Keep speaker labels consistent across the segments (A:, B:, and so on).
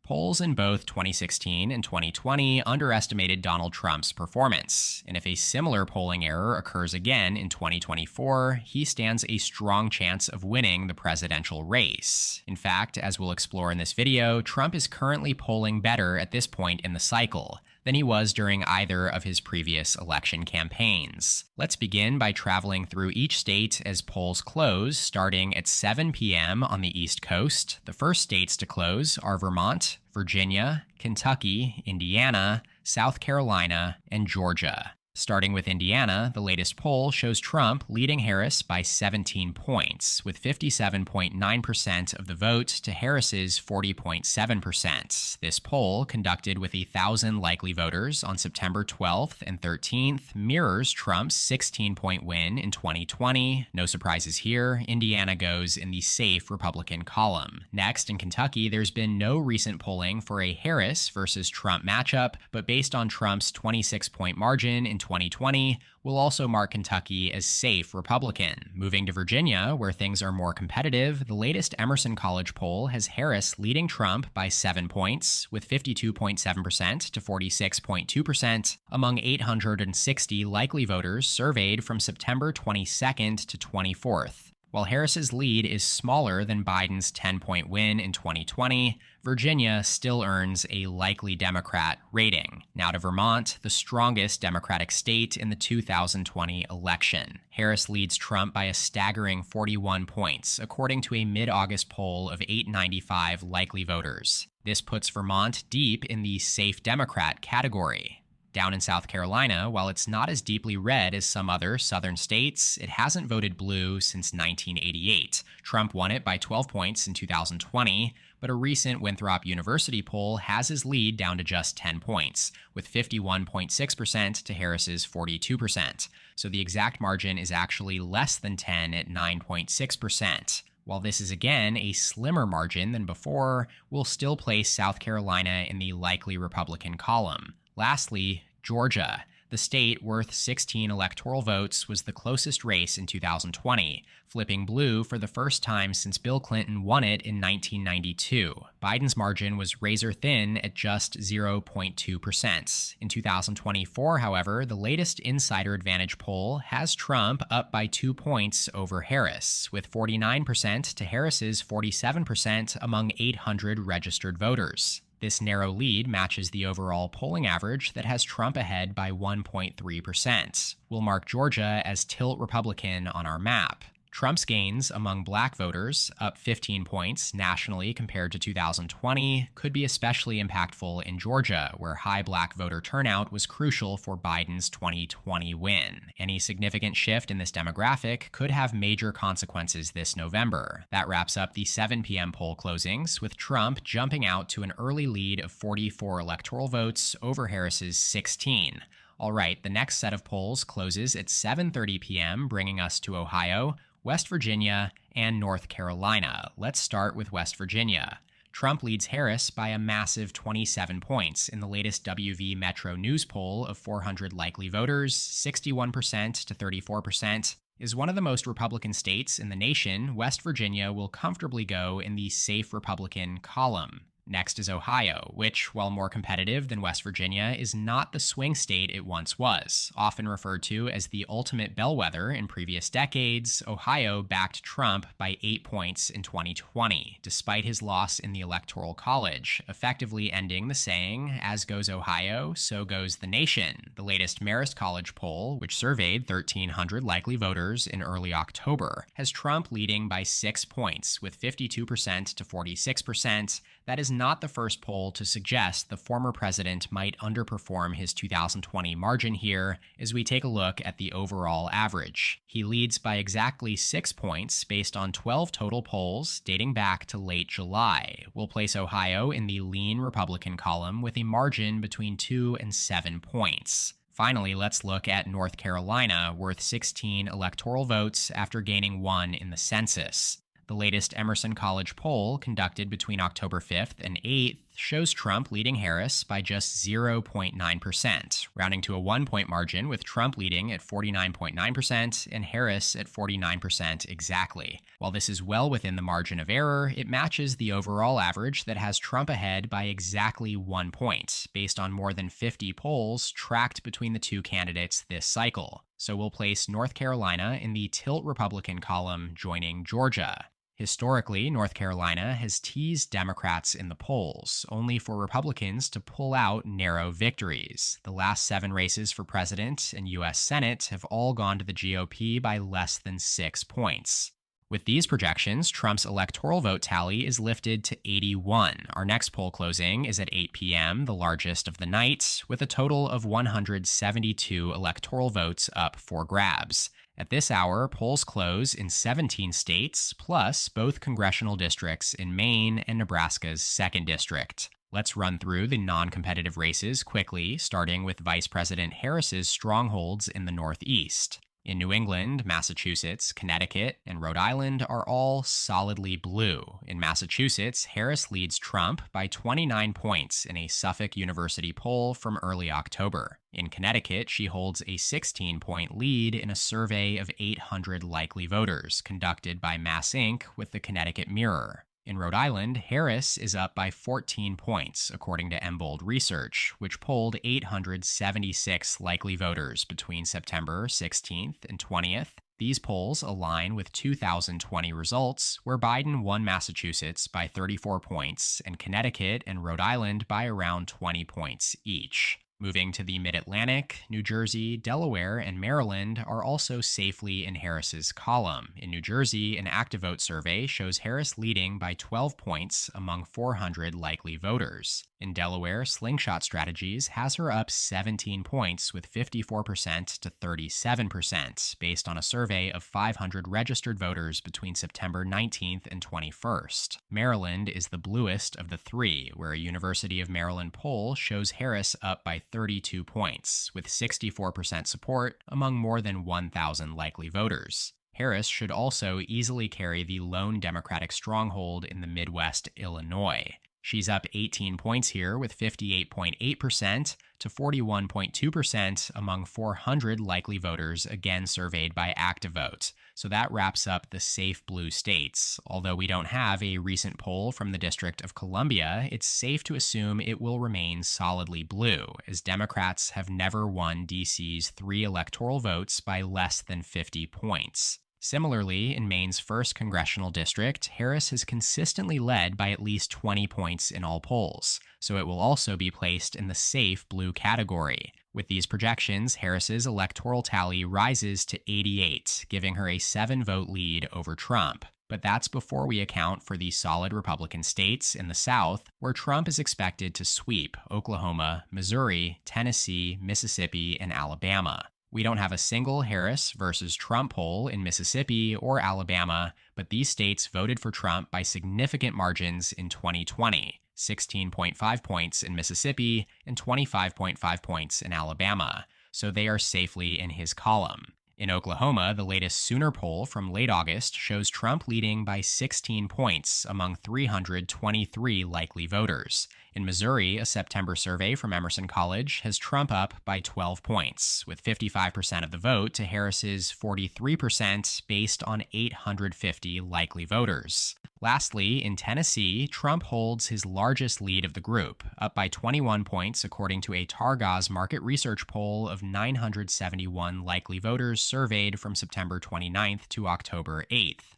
A: Polls in both 2016 and 2020 underestimated Donald Trump's performance, and if a similar polling error occurs again in 2024, he stands a strong chance of winning the presidential race. In fact, as we'll explore in this video, Trump is currently polling better at this point in the cycle than he was during either of his previous election campaigns. Let's begin by traveling through each state as polls close, starting at 7 p.m. on the East Coast. The first states to close are Vermont, Virginia, Kentucky, Indiana, South Carolina, and Georgia. Starting with Indiana, the latest poll shows Trump leading Harris by 17 points, with 57.9% of the vote to Harris's 40.7%. This poll, conducted with 1,000 likely voters on September 12th and 13th, mirrors Trump's 16-point win in 2020. No surprises here, Indiana goes in the safe Republican column. Next, in Kentucky, there's been no recent polling for a Harris versus Trump matchup, but based on Trump's 26-point margin in 2020 will also mark Kentucky as safe Republican. Moving to Virginia, where things are more competitive, the latest Emerson College poll has Harris leading Trump by 7 points, with 52.7% to 46.2% among 860 likely voters surveyed from September 22nd to 24th. While Harris's lead is smaller than Biden's 10-point win in 2020, Virginia still earns a likely Democrat rating. Now to Vermont, the strongest Democratic state in the 2020 election. Harris leads Trump by a staggering 41 points, according to a mid-August poll of 895 likely voters. This puts Vermont deep in the safe Democrat category. Down in South Carolina, while it's not as deeply red as some other southern states, it hasn't voted blue since 1988. Trump won it by 12 points in 2020, but a recent Winthrop University poll has his lead down to just 10 points, with 51.6% to Harris's 42%. So the exact margin is actually less than 10 at 9.6%. While this is again a slimmer margin than before, we'll still place South Carolina in the likely Republican column. Lastly, Georgia. The state, worth 16 electoral votes, was the closest race in 2020, flipping blue for the first time since Bill Clinton won it in 1992. Biden's margin was razor-thin at just 0.2%. In 2024, however, the latest Insider Advantage poll has Trump up by 2 points over Harris, with 49% to Harris's 47% among 800 registered voters. This narrow lead matches the overall polling average that has Trump ahead by 1.3%. We'll mark Georgia as tilt Republican on our map. Trump's gains among black voters, up 15 points nationally compared to 2020, could be especially impactful in Georgia, where high black voter turnout was crucial for Biden's 2020 win. Any significant shift in this demographic could have major consequences this November. That wraps up the 7 p.m. poll closings, with Trump jumping out to an early lead of 44 electoral votes over Harris's 16. All right, the next set of polls closes at 7:30 p.m., bringing us to Ohio, West Virginia, and North Carolina. Let's start with West Virginia. Trump leads Harris by a massive 27 points in the latest WV Metro News poll of 400 likely voters, 61% to 34%. Is one of the most Republican states in the nation, West Virginia will comfortably go in the safe Republican column. Next is Ohio, which, while more competitive than West Virginia, is not the swing state it once was. Often referred to as the ultimate bellwether in previous decades, Ohio backed Trump by 8 points in 2020, despite his loss in the Electoral College, effectively ending the saying, "As goes Ohio, so goes the nation." The latest Marist College poll, which surveyed 1,300 likely voters in early October, has Trump leading by 6 points, with 52% to 46%. That is not the first poll to suggest the former president might underperform his 2020 margin here as we take a look at the overall average. He leads by exactly 6 points based on 12 total polls dating back to late July. We'll place Ohio in the lean Republican column with a margin between 2 and 7 points. Finally, let's look at North Carolina, worth 16 electoral votes after gaining 1 in the census. The latest Emerson College poll, conducted between October 5th and 8th, shows Trump leading Harris by just 0.9%, rounding to a 1-point margin with Trump leading at 49.9% and Harris at 49% exactly. While this is well within the margin of error, it matches the overall average that has Trump ahead by exactly 1 point, based on more than 50 polls tracked between the two candidates this cycle. So we'll place North Carolina in the tilt Republican column, joining Georgia. Historically, North Carolina has teased Democrats in the polls, only for Republicans to pull out narrow victories. The last 7 races for president and U.S. Senate have all gone to the GOP by less than 6 points. With these projections, Trump's electoral vote tally is lifted to 81. Our next poll closing is at 8 p.m., the largest of the night, with a total of 172 electoral votes up for grabs. At this hour, polls close in 17 states, plus both congressional districts in Maine and Nebraska's 2nd District. Let's run through the non-competitive races quickly, starting with Vice President Harris's strongholds in the Northeast. In New England, Massachusetts, Connecticut, and Rhode Island are all solidly blue. In Massachusetts, Harris leads Trump by 29 points in a Suffolk University poll from early October. In Connecticut, she holds a 16-point lead in a survey of 800 likely voters conducted by Mass Inc. with the Connecticut Mirror. In Rhode Island, Harris is up by 14 points, according to Embold Research, which polled 876 likely voters between September 16th and 20th. These polls align with 2020 results, where Biden won Massachusetts by 34 points and Connecticut and Rhode Island by around 20 points each. Moving to the Mid-Atlantic, New Jersey, Delaware, and Maryland are also safely in Harris's column. In New Jersey, an ActiVote survey shows Harris leading by 12 points among 400 likely voters. In Delaware, Slingshot Strategies has her up 17 points with 54% to 37%, based on a survey of 500 registered voters between September 19th and 21st. Maryland is the bluest of the 3, where a University of Maryland poll shows Harris up by 32 points, with 64% support among more than 1,000 likely voters. Harris should also easily carry the lone Democratic stronghold in the Midwest, Illinois. She's up 18 points here with 58.8% to 41.2% among 400 likely voters, again surveyed by ActiVote. So that wraps up the safe blue states. Although we don't have a recent poll from the District of Columbia, it's safe to assume it will remain solidly blue, as Democrats have never won DC's 3 electoral votes by less than 50 points. Similarly, in Maine's 1st congressional district, Harris has consistently led by at least 20 points in all polls, so it will also be placed in the safe blue category. With these projections, Harris's electoral tally rises to 88, giving her a 7-vote lead over Trump. But that's before we account for the solid Republican states in the South, where Trump is expected to sweep Oklahoma, Missouri, Tennessee, Mississippi, and Alabama. We don't have a single Harris versus Trump poll in Mississippi or Alabama, but these states voted for Trump by significant margins in 2020, 16.5 points in Mississippi and 25.5 points in Alabama, so they are safely in his column. In Oklahoma, the latest Sooner poll from late August shows Trump leading by 16 points among 323 likely voters. In Missouri, a September survey from Emerson College has Trump up by 12 points, with 55% of the vote to Harris's 43% based on 850 likely voters. Lastly, in Tennessee, Trump holds his largest lead of the group, up by 21 points according to a Targaz market research poll of 971 likely voters surveyed from September 29th to October 8th.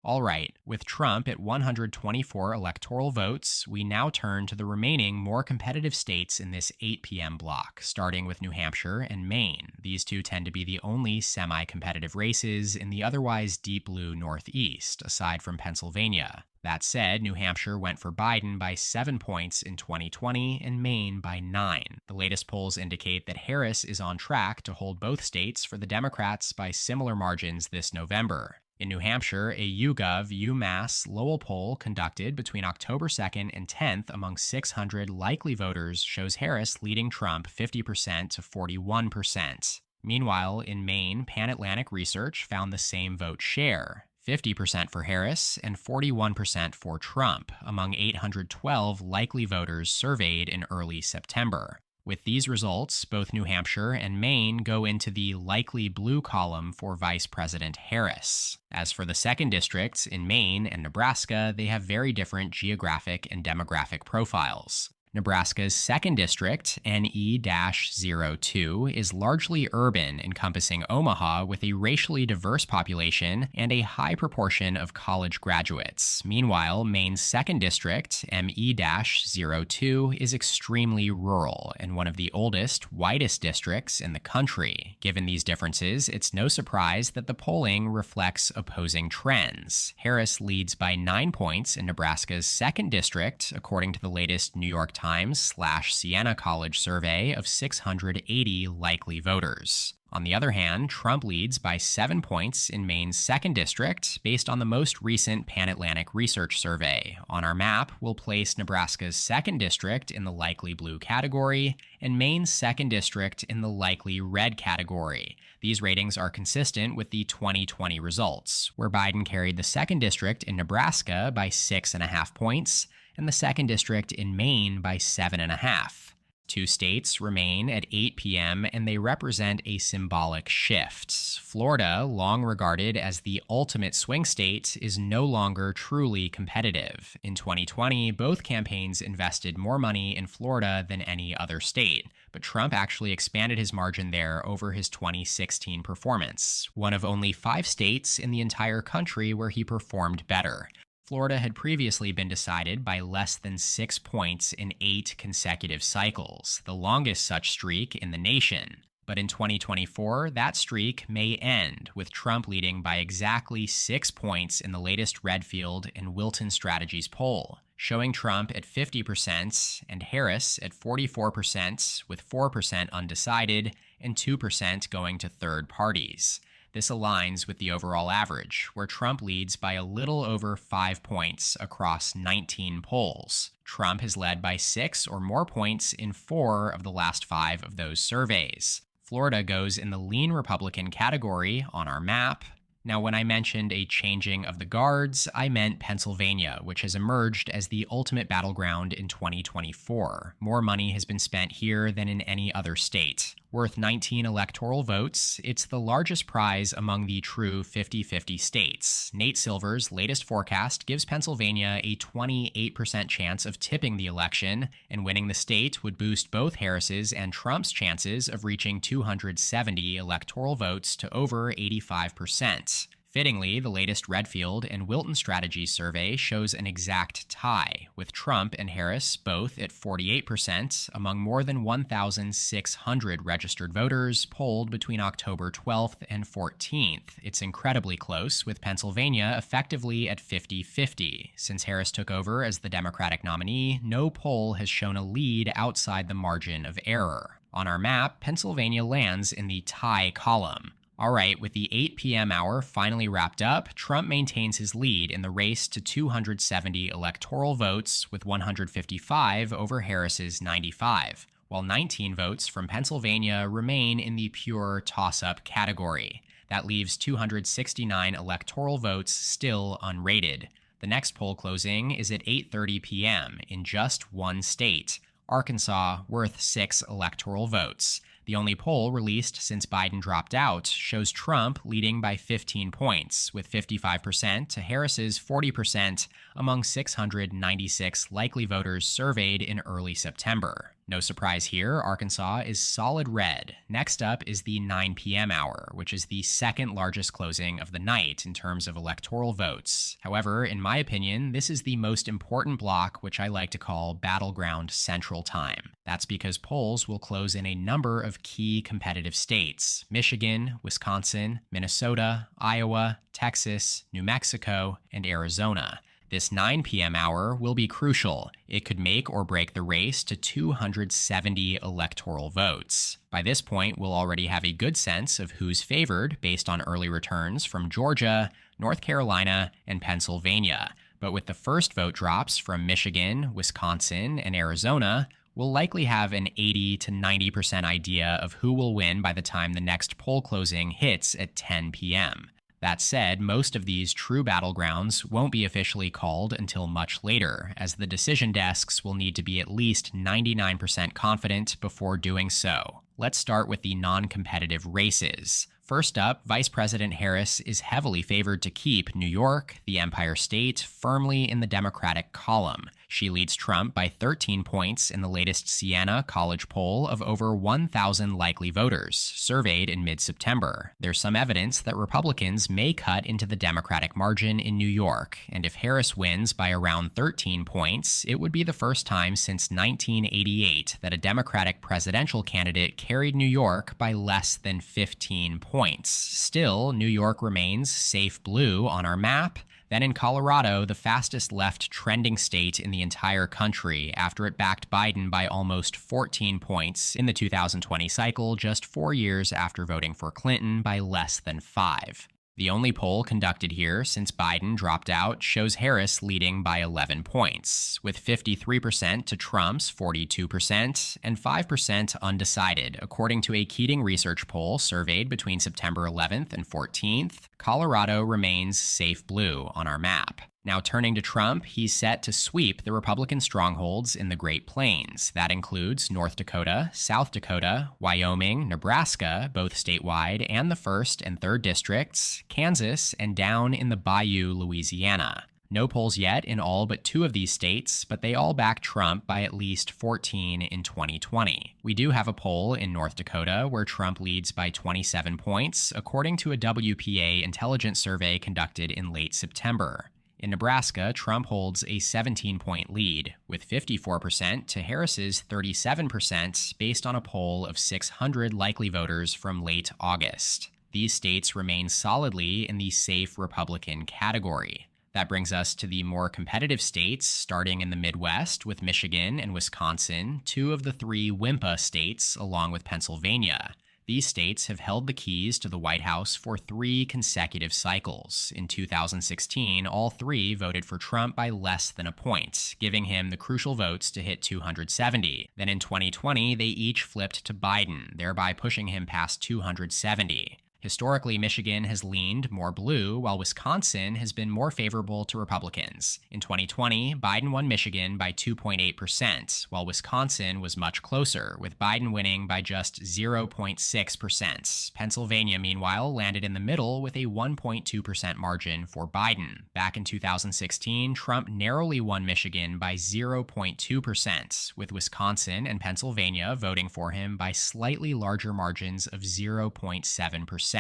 A: All right, with Trump at 124 electoral votes, we now turn to the remaining more competitive states in this 8 p.m. block, starting with New Hampshire and Maine. These two tend to be the only semi-competitive races in the otherwise deep blue Northeast, aside from Pennsylvania. That said, New Hampshire went for Biden by 7 points in 2020 and Maine by 9. The latest polls indicate that Harris is on track to hold both states for the Democrats by similar margins this November. In New Hampshire, a YouGov UMass Lowell poll conducted between October 2nd and 10th among 600 likely voters shows Harris leading Trump 50% to 41%. Meanwhile, in Maine, Pan Atlantic Research found the same vote share, 50% for Harris and 41% for Trump among 812 likely voters surveyed in early September. With these results, both New Hampshire and Maine go into the likely blue column for Vice President Harris. As for the second districts in Maine and Nebraska, they have very different geographic and demographic profiles. Nebraska's second district, NE-02, is largely urban, encompassing Omaha with a racially diverse population and a high proportion of college graduates. Meanwhile, Maine's second district, ME-02, is extremely rural and one of the oldest, whitest districts in the country. Given these differences, it's no surprise that the polling reflects opposing trends. Harris leads by 9 points in Nebraska's second district, according to the latest New York Times/Siena College survey of 680 likely voters. On the other hand, Trump leads by 7 points in Maine's second district based on the most recent Pan-Atlantic Research survey. On our map, we'll place Nebraska's second district in the likely blue category and Maine's second district in the likely red category. These ratings are consistent with the 2020 results, where Biden carried the second district in Nebraska by 6.5 points and the second district in Maine by 7.5. Two states remain at 8 p.m., and they represent a symbolic shift. Florida, long regarded as the ultimate swing state, is no longer truly competitive. In 2020, both campaigns invested more money in Florida than any other state, but Trump actually expanded his margin there over his 2016 performance, one of only 5 states in the entire country where he performed better. Florida had previously been decided by less than 6 points in 8 consecutive cycles, the longest such streak in the nation. But in 2024, that streak may end, with Trump leading by exactly 6 points in the latest Redfield and Wilton Strategies poll, showing Trump at 50% and Harris at 44%, with 4% undecided and 2% going to third parties. This aligns with the overall average, where Trump leads by a little over 5 points across 19 polls. Trump has led by 6 or more points in 4 of the last 5 of those surveys. Florida goes in the lean Republican category on our map. Now, when I mentioned a changing of the guards, I meant Pennsylvania, which has emerged as the ultimate battleground in 2024. More money has been spent here than in any other state. Worth 19 electoral votes, it's the largest prize among the true 50-50 states. Nate Silver's latest forecast gives Pennsylvania a 28% chance of tipping the election, and winning the state would boost both Harris's and Trump's chances of reaching 270 electoral votes to over 85%. Fittingly, the latest Redfield and Wilton Strategies survey shows an exact tie, with Trump and Harris both at 48% among more than 1,600 registered voters polled between October 12th and 14th. It's incredibly close, with Pennsylvania effectively at 50-50. Since Harris took over as the Democratic nominee, no poll has shown a lead outside the margin of error. On our map, Pennsylvania lands in the tie column. All right, with the 8 p.m. hour finally wrapped up, Trump maintains his lead in the race to 270 electoral votes, with 155 over Harris's 95, while 19 votes from Pennsylvania remain in the pure toss-up category. That leaves 269 electoral votes still unrated. The next poll closing is at 8:30 p.m. in just one state, Arkansas, worth 6 electoral votes. The only poll released since Biden dropped out shows Trump leading by 15 points, with 55% to Harris's 40% among 696 likely voters surveyed in early September. No surprise here, Arkansas is solid red. Next up is the 9 p.m. hour, which is the second largest closing of the night in terms of electoral votes. However, in my opinion, this is the most important block, which I like to call Battleground Central Time. That's because polls will close in a number of key competitive states: Michigan, Wisconsin, Minnesota, Iowa, Texas, New Mexico, and Arizona. This 9 p.m. hour will be crucial. It could make or break the race to 270 electoral votes. By this point, we'll already have a good sense of who's favored based on early returns from Georgia, North Carolina, and Pennsylvania. But with the first vote drops from Michigan, Wisconsin, and Arizona, we'll likely have an 80 to 90% idea of who will win by the time the next poll closing hits at 10 p.m. That said, most of these true battlegrounds won't be officially called until much later, as the decision desks will need to be at least 99% confident before doing so. Let's start with the non-competitive races. First up, Vice President Harris is heavily favored to keep New York, the Empire State, firmly in the Democratic column. She leads Trump by 13 points in the latest Siena College poll of over 1,000 likely voters, surveyed in mid-September. There's some evidence that Republicans may cut into the Democratic margin in New York, and if Harris wins by around 13 points, it would be the first time since 1988 that a Democratic presidential candidate carried New York by less than 15 points. Still, New York remains safe blue on our map. Then in Colorado, the fastest left trending state in the entire country after it backed Biden by almost 14 points in the 2020 cycle, just 4 years after voting for Clinton by less than 5. The only poll conducted here since Biden dropped out shows Harris leading by 11 points, with 53% to Trump's 42% and 5% undecided. According to a Keating research poll surveyed between September 11th and 14th, Colorado remains safe blue on our map. Now turning to Trump, he's set to sweep the Republican strongholds in the Great Plains. That includes North Dakota, South Dakota, Wyoming, Nebraska, both statewide, and the 1st and 3rd districts, Kansas, and down in the Bayou, Louisiana. No polls yet in all but 2 of these states, but they all back Trump by at least 14 in 2020. We do have a poll in North Dakota where Trump leads by 27 points, according to a WPA intelligence survey conducted in late September. In Nebraska, Trump holds a 17-point lead, with 54% to Harris's 37% based on a poll of 600 likely voters from late August. These states remain solidly in the safe Republican category. That brings us to the more competitive states, starting in the Midwest with Michigan and Wisconsin, 2 of the 3 WIMPA states, along with Pennsylvania. These states have held the keys to the White House for 3 consecutive cycles. In 2016, all 3 voted for Trump by less than a point, giving him the crucial votes to hit 270. Then in 2020, they each flipped to Biden, thereby pushing him past 270. Historically, Michigan has leaned more blue, while Wisconsin has been more favorable to Republicans. In 2020, Biden won Michigan by 2.8%, while Wisconsin was much closer, with Biden winning by just 0.6%. Pennsylvania, meanwhile, landed in the middle with a 1.2% margin for Biden. Back in 2016, Trump narrowly won Michigan by 0.2%, with Wisconsin and Pennsylvania voting for him by slightly larger margins of 0.7%.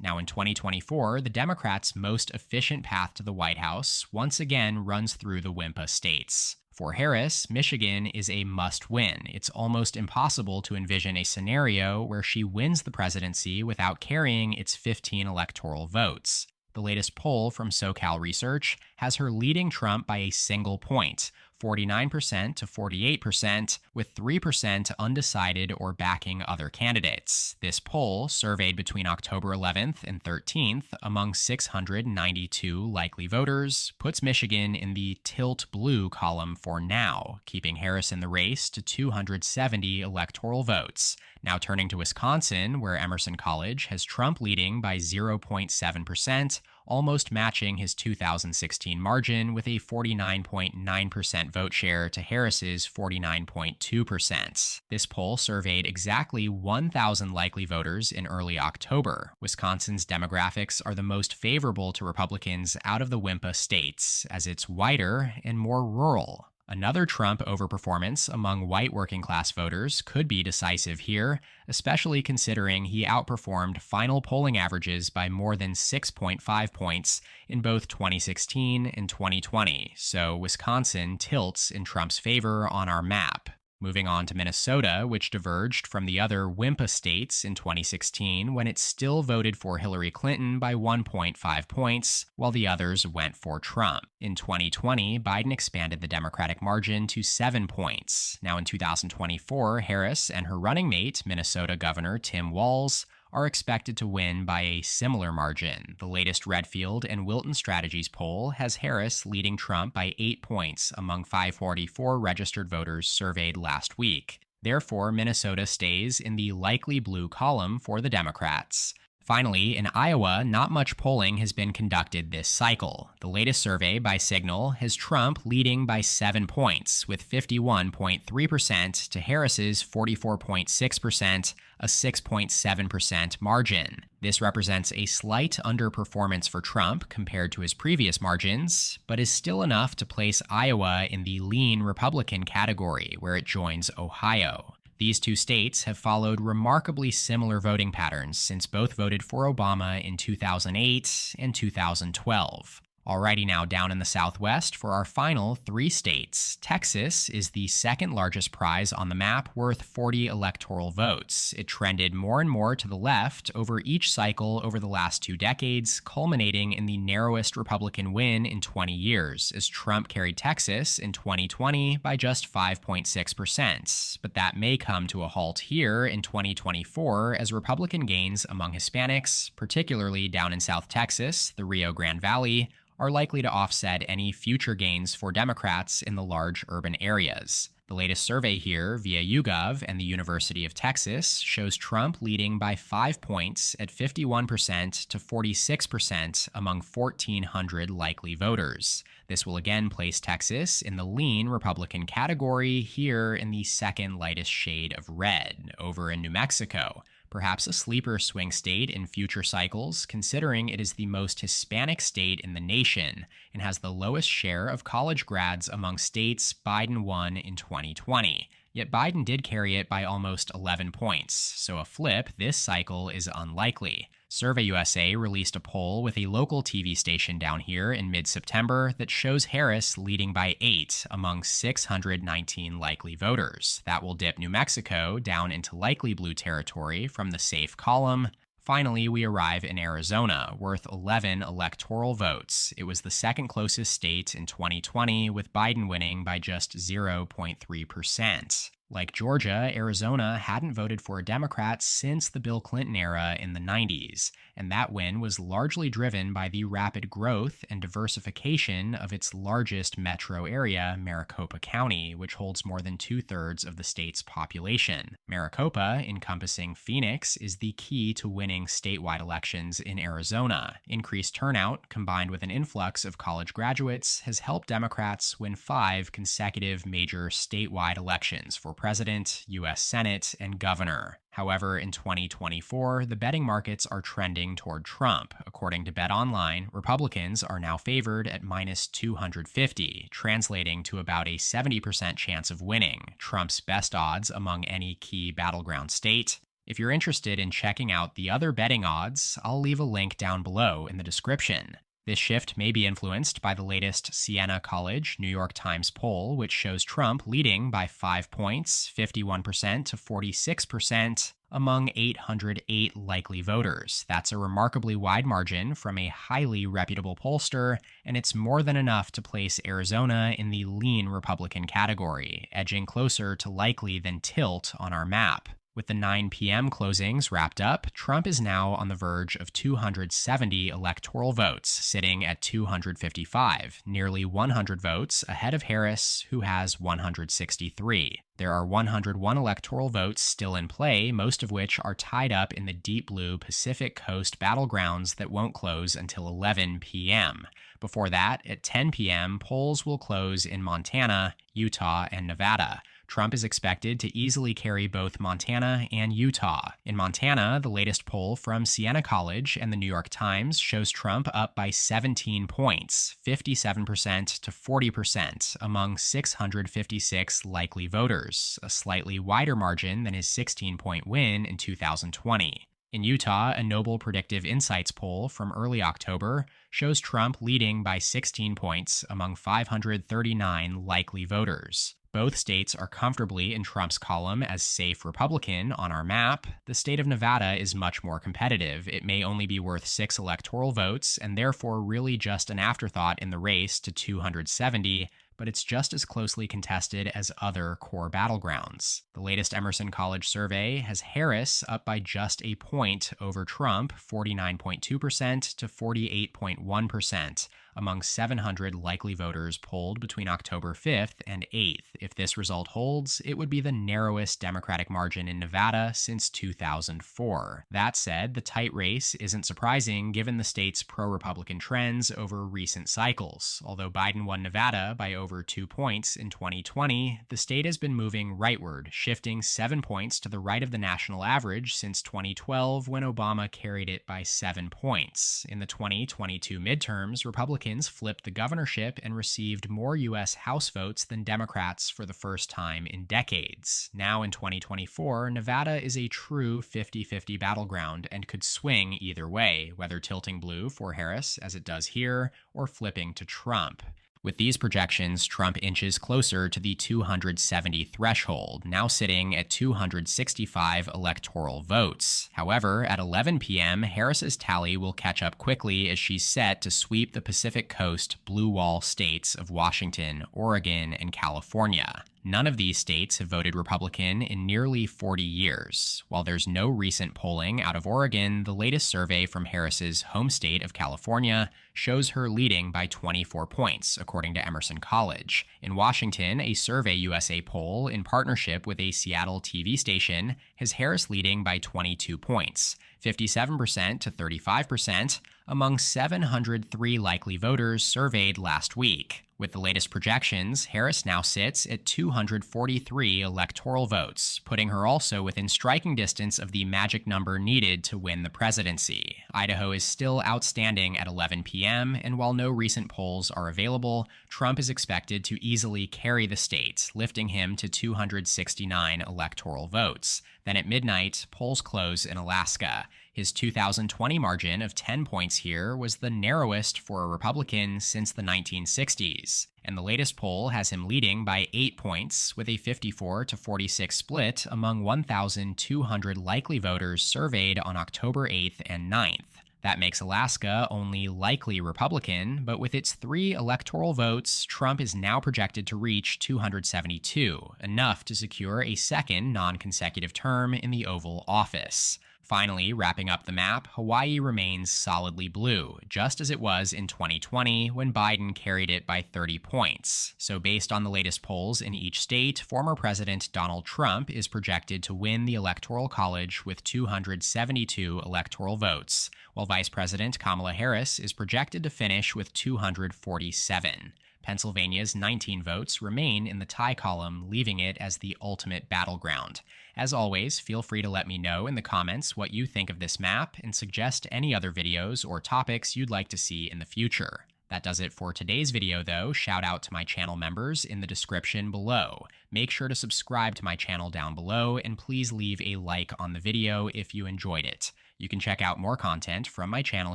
A: Now in 2024, the Democrats' most efficient path to the White House once again runs through the WIMPA states. For Harris, Michigan is a must-win. It's almost impossible to envision a scenario where she wins the presidency without carrying its 15 electoral votes. The latest poll from SoCal Research has her leading Trump by a single point, 49% to 48%, with 3% undecided or backing other candidates. This poll, surveyed between October 11th and 13th among 692 likely voters, puts Michigan in the tilt blue column for now, keeping Harris in the race to 270 electoral votes. Now turning to Wisconsin, where Emerson College has Trump leading by 0.7%, almost matching his 2016 margin with a 49.9% vote share to Harris's 49.2%. This poll surveyed exactly 1,000 likely voters in early October. Wisconsin's demographics are the most favorable to Republicans out of the WIMPA states, as it's whiter and more rural. Another Trump overperformance among white working-class voters could be decisive here, especially considering he outperformed final polling averages by more than 6.5 points in both 2016 and 2020, so Wisconsin tilts in Trump's favor on our map. Moving on to Minnesota, which diverged from the other WIMPA states in 2016 when it still voted for Hillary Clinton by 1.5 points, while the others went for Trump. In 2020, Biden expanded the Democratic margin to 7 points. Now in 2024, Harris and her running mate, Minnesota Governor Tim Walz, are expected to win by a similar margin. The latest Redfield and Wilton Strategies poll has Harris leading Trump by 8 points among 544 registered voters surveyed last week. Therefore, Minnesota stays in the likely blue column for the Democrats. Finally, in Iowa, not much polling has been conducted this cycle. The latest survey by Signal has Trump leading by 7 points, with 51.3% to Harris's 44.6%, a 6.7% margin. This represents a slight underperformance for Trump compared to his previous margins, but is still enough to place Iowa in the lean Republican category, where it joins Ohio. These two states have followed remarkably similar voting patterns since both voted for Obama in 2008 and 2012. Alrighty, now down in the Southwest for our final 3 states. Texas is the second largest prize on the map, worth 40 electoral votes. It trended more and more to the left over each cycle over the last 2 decades, culminating in the narrowest Republican win in 20 years, as Trump carried Texas in 2020 by just 5.6%. But that may come to a halt here in 2024 as Republican gains among Hispanics, particularly down in South Texas, the Rio Grande Valley, are likely to offset any future gains for Democrats in the large urban areas. The latest survey here, via YouGov and the University of Texas, shows Trump leading by 5 points at 51% to 46% among 1,400 likely voters. This will again place Texas in the lean Republican category, here in the second lightest shade of red, over in New Mexico. Perhaps a sleeper swing state in future cycles, considering it is the most Hispanic state in the nation and has the lowest share of college grads among states Biden won in 2020. Yet Biden did carry it by almost 11 points, so a flip this cycle is unlikely. Survey USA released a poll with a local TV station down here in mid-September that shows Harris leading by 8 among 619 likely voters. That will dip New Mexico down into likely blue territory from the safe column. Finally, we arrive in Arizona, worth 11 electoral votes. It was the second closest state in 2020, with Biden winning by just 0.3%. Like Georgia, Arizona hadn't voted for a Democrat since the Bill Clinton era in the 90s, and that win was largely driven by the rapid growth and diversification of its largest metro area, Maricopa County, which holds more than 2/3 of the state's population. Maricopa, encompassing Phoenix, is the key to winning statewide elections in Arizona. Increased turnout, combined with an influx of college graduates, has helped Democrats win 5 consecutive major statewide elections for president, U.S. Senate, and governor. However, in 2024, the betting markets are trending toward Trump. According to BetOnline, Republicans are now favored at minus 250, translating to about a 70% chance of winning, Trump's best odds among any key battleground state. If you're interested in checking out the other betting odds, I'll leave a link down below in the description. This shift may be influenced by the latest Siena College New York Times poll, which shows Trump leading by 5 points, 51% to 46%, among 808 likely voters. That's a remarkably wide margin from a highly reputable pollster, and it's more than enough to place Arizona in the lean Republican category, edging closer to likely than tilt on our map. With the 9 p.m. closings wrapped up, Trump is now on the verge of 270 electoral votes, sitting at 255, nearly 100 votes ahead of Harris, who has 163. There are 101 electoral votes still in play, most of which are tied up in the deep blue Pacific Coast battlegrounds that won't close until 11 p.m. Before that, at 10 p.m., polls will close in Montana, Utah, and Nevada. Trump is expected to easily carry both Montana and Utah. In Montana, the latest poll from Siena College and the New York Times shows Trump up by 17 points, 57% to 40%, among 656 likely voters, a slightly wider margin than his 16-point win in 2020. In Utah, a Noble Predictive Insights poll from early October shows Trump leading by 16 points among 539 likely voters. Both states are comfortably in Trump's column as safe Republican on our map. The state of Nevada is much more competitive. It may only be worth 6 electoral votes, and therefore really just an afterthought in the race to 270, but it's just as closely contested as other core battlegrounds. The latest Emerson College survey has Harris up by just a point over Trump, 49.2% to 48.1%, among 700 likely voters polled between October 5th and 8th. If this result holds, it would be the narrowest Democratic margin in Nevada since 2004. That said, the tight race isn't surprising given the state's pro-Republican trends over recent cycles. Although Biden won Nevada by over 2 points in 2020, the state has been moving rightward, shifting 7 points to the right of the national average since 2012 when Obama carried it by 7 points. In the 2022 midterms, Republicans flipped the governorship and received more U.S. House votes than Democrats for the first time in decades. Now in 2024, Nevada is a true 50-50 battleground and could swing either way, whether tilting blue for Harris, as it does here, or flipping to Trump. With these projections, Trump inches closer to the 270 threshold, now sitting at 265 electoral votes. However, at 11 p.m., Harris's tally will catch up quickly as she's set to sweep the Pacific Coast blue wall states of Washington, Oregon, and California. None of these states have voted Republican in nearly 40 years. While there's no recent polling out of Oregon, the latest survey from Harris's home state of California shows her leading by 24 points, according to Emerson College. In Washington, a Survey USA poll in partnership with a Seattle TV station has Harris leading by 22 points, 57% to 35%, among 703 likely voters surveyed last week. With the latest projections, Harris now sits at 243 electoral votes, putting her also within striking distance of the magic number needed to win the presidency. Idaho is still outstanding at 11 p.m., and while no recent polls are available, Trump is expected to easily carry the state, lifting him to 269 electoral votes. Then at midnight, polls close in Alaska. His 2020 margin of 10 points here was the narrowest for a Republican since the 1960s. And the latest poll has him leading by 8 points, with a 54-46 split among 1,200 likely voters surveyed on October 8th and 9th. That makes Alaska only likely Republican, but with its 3 electoral votes, Trump is now projected to reach 272, enough to secure a second non-consecutive term in the Oval Office. Finally, wrapping up the map, Hawaii remains solidly blue, just as it was in 2020 when Biden carried it by 30 points. So based on the latest polls in each state, former President Donald Trump is projected to win the Electoral College with 272 electoral votes, while Vice President Kamala Harris is projected to finish with 247. Pennsylvania's 19 votes remain in the tie column, leaving it as the ultimate battleground. As always, feel free to let me know in the comments what you think of this map and suggest any other videos or topics you'd like to see in the future. That does it for today's video though. Shout out to my channel members in the description below. Make sure to subscribe to my channel down below and please leave a like on the video if you enjoyed it. You can check out more content from my channel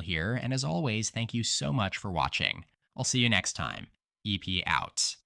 A: here, and as always, thank you so much for watching. I'll see you next time. EP out.